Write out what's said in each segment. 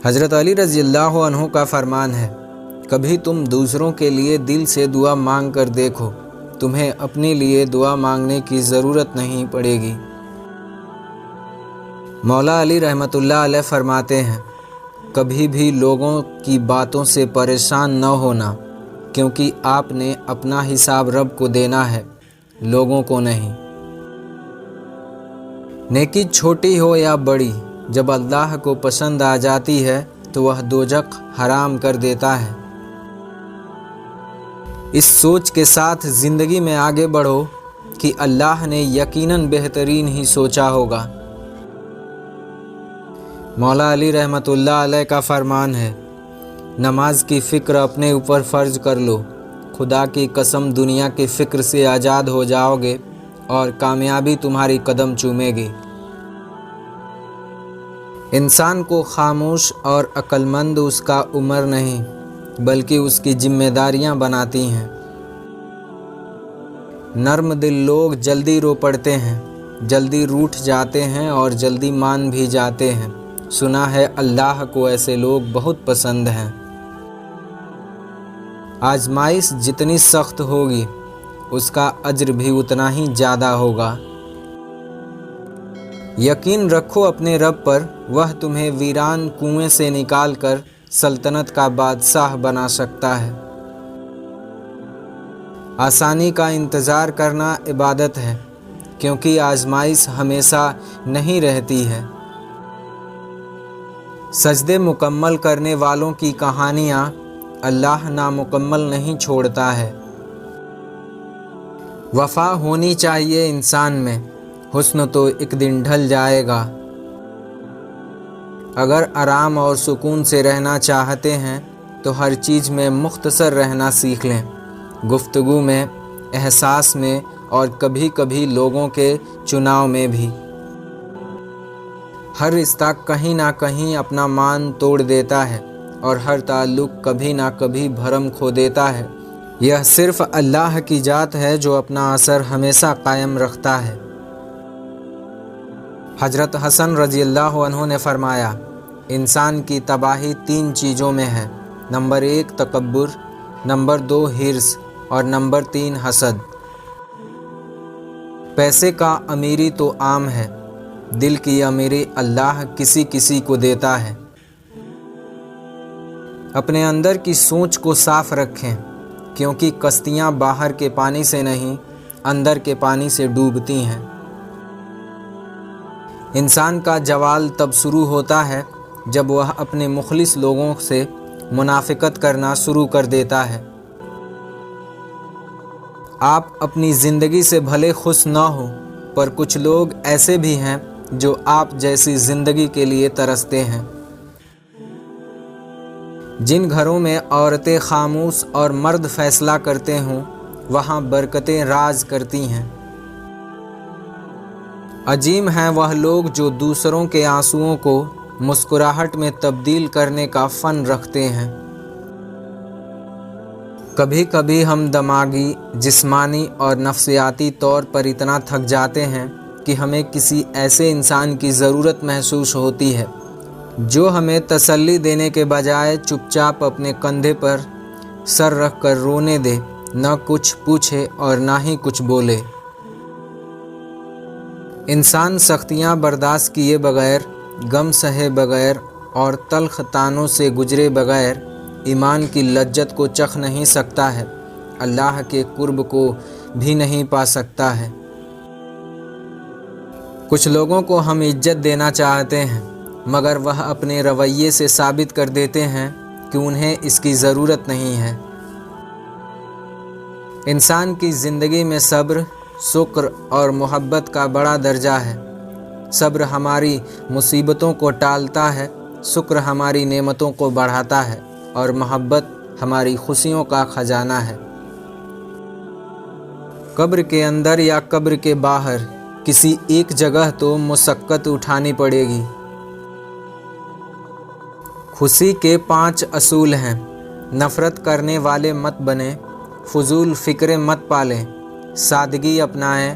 حضرت علی رضی اللہ عنہ کا فرمان ہے، کبھی تم دوسروں کے لیے دل سے دعا مانگ کر دیکھو، تمہیں اپنے لیے دعا مانگنے کی ضرورت نہیں پڑے گی۔ مولا علی رحمۃ اللہ علیہ فرماتے ہیں، کبھی بھی لوگوں کی باتوں سے پریشان نہ ہونا، کیونکہ آپ نے اپنا حساب رب کو دینا ہے، لوگوں کو نہیں۔ نیکی چھوٹی ہو یا بڑی، جب اللہ کو پسند آ جاتی ہے تو وہ دوزخ حرام کر دیتا ہے۔ اس سوچ کے ساتھ زندگی میں آگے بڑھو کہ اللہ نے یقیناً بہترین ہی سوچا ہوگا۔ مولا علی رحمۃ اللہ علیہ کا فرمان ہے، نماز کی فکر اپنے اوپر فرض کر لو، خدا کی قسم دنیا کی فکر سے آزاد ہو جاؤ گے اور کامیابی تمہاری قدم چومے گی۔ انسان کو خاموش اور عقل مند اس کا عمر نہیں بلکہ اس کی ذمہ داریاں بناتی ہیں۔ نرم دل لوگ جلدی رو پڑتے ہیں، جلدی روٹھ جاتے ہیں اور جلدی مان بھی جاتے ہیں، سنا ہے اللہ کو ایسے لوگ بہت پسند ہیں۔ آزمائش جتنی سخت ہوگی اس کا اجر بھی اتنا ہی زیادہ ہوگا۔ یقین رکھو اپنے رب پر، وہ تمہیں ویران کنویں سے نکال کر سلطنت کا بادشاہ بنا سکتا ہے۔ آسانی کا انتظار کرنا عبادت ہے، کیونکہ آزمائش ہمیشہ نہیں رہتی ہے۔ سجدے مکمل کرنے والوں کی کہانیاں اللہ نامکمل نہیں چھوڑتا ہے۔ وفا ہونی چاہیے انسان میں، حسن تو ایک دن ڈھل جائے گا۔ اگر آرام اور سکون سے رہنا چاہتے ہیں تو ہر چیز میں مختصر رہنا سیکھ لیں، گفتگو میں، احساس میں اور کبھی کبھی لوگوں کے چناؤ میں بھی۔ ہر رشتہ کہیں نہ کہیں اپنا مان توڑ دیتا ہے اور ہر تعلق کبھی نہ کبھی بھرم کھو دیتا ہے۔ یہ صرف اللہ کی ذات ہے جو اپنا اثر ہمیشہ قائم رکھتا ہے۔ حضرت حسن رضی اللہ عنہ نے فرمایا، انسان کی تباہی 3 چیزوں میں ہے، نمبر 1 تکبر، نمبر 2 حرص اور نمبر 3 حسد۔ پیسے کا امیری تو عام ہے، دل کی امیری اللہ کسی کسی کو دیتا ہے۔ اپنے اندر کی سوچ کو صاف رکھیں، کیونکہ کشتیاں باہر کے پانی سے نہیں، اندر کے پانی سے ڈوبتی ہیں۔ انسان کا زوال تب شروع ہوتا ہے جب وہ اپنے مخلص لوگوں سے منافقت کرنا شروع کر دیتا ہے۔ آپ اپنی زندگی سے بھلے خوش نہ ہو، پر کچھ لوگ ایسے بھی ہیں جو آپ جیسی زندگی کے لیے ترستے ہیں۔ جن گھروں میں عورتیں خاموش اور مرد فیصلہ کرتے ہوں، وہاں برکتیں راج کرتی ہیں۔ عظیم ہیں وہ لوگ جو دوسروں کے آنسوؤں کو مسکراہٹ میں تبدیل کرنے کا فن رکھتے ہیں۔ کبھی کبھی ہم دماغی، جسمانی اور نفسیاتی طور پر اتنا تھک جاتے ہیں کہ ہمیں کسی ایسے انسان کی ضرورت محسوس ہوتی ہے جو ہمیں تسلی دینے کے بجائے چپ چاپ اپنے کندھے پر سر رکھ کر رونے دے، نہ کچھ پوچھے اور نہ ہی کچھ بولے۔ انسان سختیاں برداشت کیے بغیر، غم سہے بغیر اور تلخ طعنوں سے گزرے بغیر ایمان کی لذت کو چکھ نہیں سکتا ہے، اللہ کے قرب کو بھی نہیں پا سکتا ہے۔ کچھ لوگوں کو ہم عزت دینا چاہتے ہیں، مگر وہ اپنے رویے سے ثابت کر دیتے ہیں کہ انہیں اس کی ضرورت نہیں ہے۔ انسان کی زندگی میں صبر، شکر اور محبت کا بڑا درجہ ہے۔ صبر ہماری مصیبتوں کو ٹالتا ہے، شکر ہماری نعمتوں کو بڑھاتا ہے اور محبت ہماری خوشیوں کا خزانہ ہے۔ قبر کے اندر یا قبر کے باہر کسی ایک جگہ تو مشقت اٹھانی پڑے گی۔ خوشی کے 5 اصول ہیں۔ نفرت کرنے والے مت بنیں، فضول فکریں مت پالیں، سادگی اپنائیں،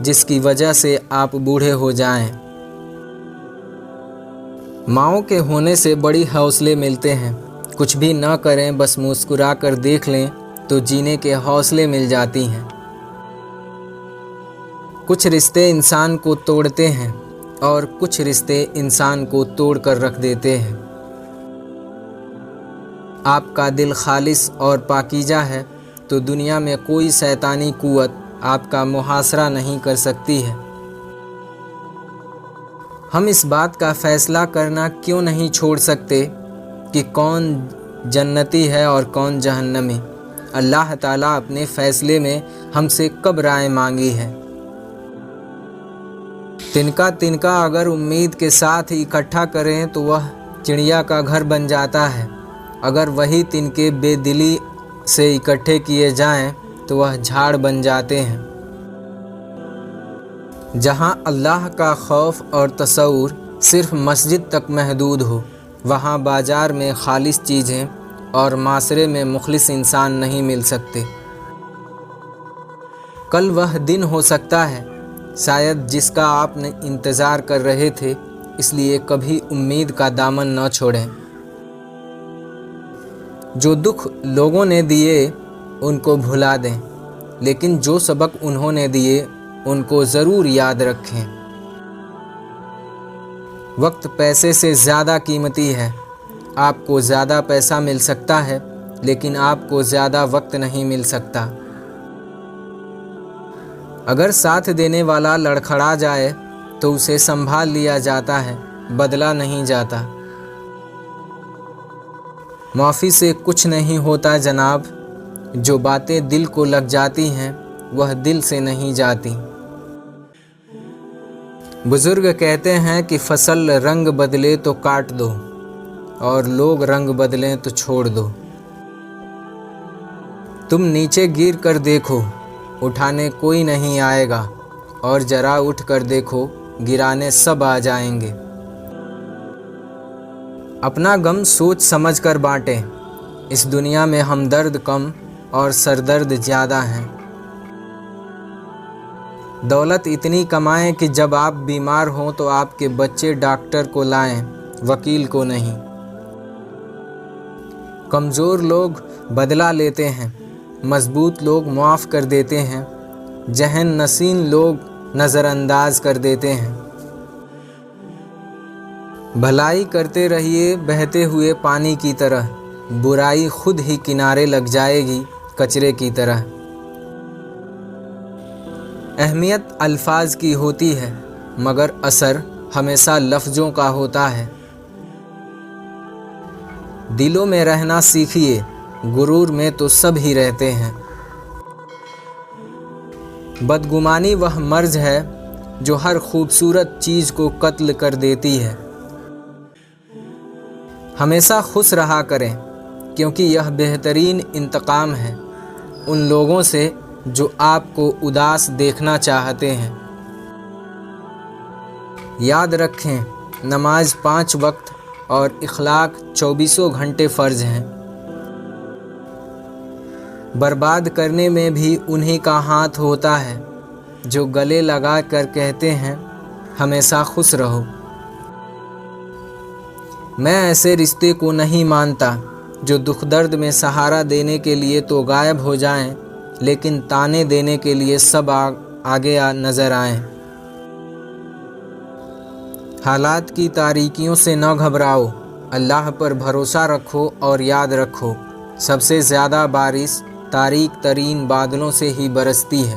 جس کی وجہ سے آپ بوڑھے ہو جائیں۔ ماؤں کے ہونے سے بڑی حوصلے ملتے ہیں۔ کچھ بھی نہ کریں، بس مسکرا کر دیکھ لیں تو جینے کے حوصلے مل جاتی ہیں۔ کچھ رشتے انسان کو توڑتے ہیں اور کچھ رشتے انسان کو توڑ کر رکھ دیتے ہیں۔ آپ کا دل خالص اور پاکیزہ ہے تو دنیا میں کوئی شیطانی قوت آپ کا محاصرہ نہیں کر سکتی ہے۔ ہم اس بات کا فیصلہ کرنا کیوں نہیں چھوڑ سکتے کہ کون جنتی ہے اور کون جہنمی؟ اللہ تعالیٰ اپنے فیصلے میں ہم سے کب رائے مانگی ہے؟ تنکا تنکا اگر امید کے ساتھ اکٹھا کریں تو وہ چڑیا کا گھر بن جاتا ہے، اگر وہی تنکے بے دلی سے اکٹھے کیے جائیں تو وہ جھاڑ بن جاتے ہیں۔ جہاں اللہ کا خوف اور تصور صرف مسجد تک محدود ہو، وہاں بازار میں خالص چیزیں اور معاشرے میں مخلص انسان نہیں مل سکتے۔ کل وہ دن ہو سکتا ہے شاید جس کا آپ نے انتظار کر رہے تھے، اس لیے کبھی امید کا دامن نہ چھوڑیں۔ جو دکھ لوگوں نے دیے ان کو بھلا دیں، لیکن جو سبق انہوں نے دیے ان کو ضرور یاد رکھیں۔ وقت پیسے سے زیادہ قیمتی ہے۔ آپ کو زیادہ پیسہ مل سکتا ہے لیکن آپ کو زیادہ وقت نہیں مل سکتا۔ اگر ساتھ دینے والا لڑکھڑا جائے تو اسے سنبھال لیا جاتا ہے، بدلا نہیں جاتا۔ معافی سے کچھ نہیں ہوتا جناب، جو باتیں دل کو لگ جاتی ہیں وہ دل سے نہیں جاتی۔ بزرگ کہتے ہیں کہ فصل رنگ بدلے تو کاٹ دو اور لوگ رنگ بدلیں تو چھوڑ دو۔ تم نیچے گر کر دیکھو، اٹھانے کوئی نہیں آئے گا، اور ذرا اٹھ کر دیکھو، گرانے سب آ جائیں گے۔ اپنا غم سوچ سمجھ کر بانٹیں۔ اس دنیا میں ہمدرد کم اور سردرد زیادہ ہیں۔ دولت اتنی کمائیں کہ جب آپ بیمار ہوں تو آپ کے بچے ڈاکٹر کو لائیں، وکیل کو نہیں۔ کمزور لوگ بدلہ لیتے ہیں، مضبوط لوگ معاف کر دیتے ہیں، ذہن نشین لوگ نظر انداز کر دیتے ہیں۔ بھلائی کرتے رہیے بہتے ہوئے پانی کی طرح، برائی خود ہی کنارے لگ جائے گی کچرے کی طرح۔ اہمیت الفاظ کی ہوتی ہے مگر اثر ہمیشہ لفظوں کا ہوتا ہے۔ دلوں میں رہنا سیکھیے، غرور میں تو سب ہی رہتے ہیں۔ بدگمانی وہ مرض ہے جو ہر خوبصورت چیز کو قتل کر دیتی ہے۔ ہمیشہ خوش رہا کریں کیونکہ یہ بہترین انتقام ہے ان لوگوں سے جو آپ کو اداس دیکھنا چاہتے ہیں۔ یاد رکھیں، نماز 5 وقت اور اخلاق 24 گھنٹے فرض ہیں۔ برباد کرنے میں بھی انہی کا ہاتھ ہوتا ہے جو گلے لگا کر کہتے ہیں ہمیشہ خوش رہو۔ میں ایسے رشتے کو نہیں مانتا جو دکھ درد میں سہارا دینے کے لیے تو غائب ہو جائیں لیکن تانے دینے کے لیے سب آگے نظر آئیں۔ حالات کی تاریکیوں سے نہ گھبراؤ، اللہ پر بھروسہ رکھو اور یاد رکھو سب سے زیادہ بارش تاریک ترین بادلوں سے ہی برستی ہے۔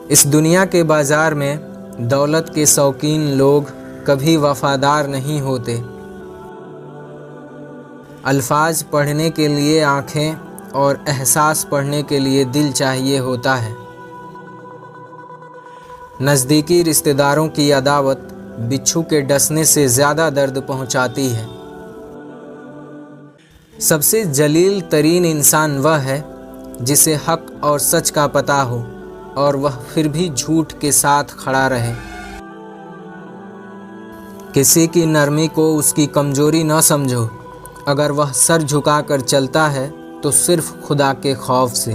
اس دنیا کے بازار میں دولت کے شوقین لوگ کبھی وفادار نہیں ہوتے۔ الفاظ پڑھنے کے لیے آنکھیں اور احساس پڑھنے کے لیے دل چاہیے ہوتا ہے۔ نزدیکی رشتہ داروں کی عداوت بچھو کے ڈسنے سے زیادہ درد پہنچاتی ہے۔ سب سے جلیل ترین انسان وہ ہے جسے حق اور سچ کا پتہ ہو اور وہ پھر بھی جھوٹ کے ساتھ کھڑا رہے۔ کسی کی نرمی کو اس کی کمزوری نہ سمجھو، اگر وہ سر جھکا کر چلتا ہے تو صرف خدا کے خوف سے۔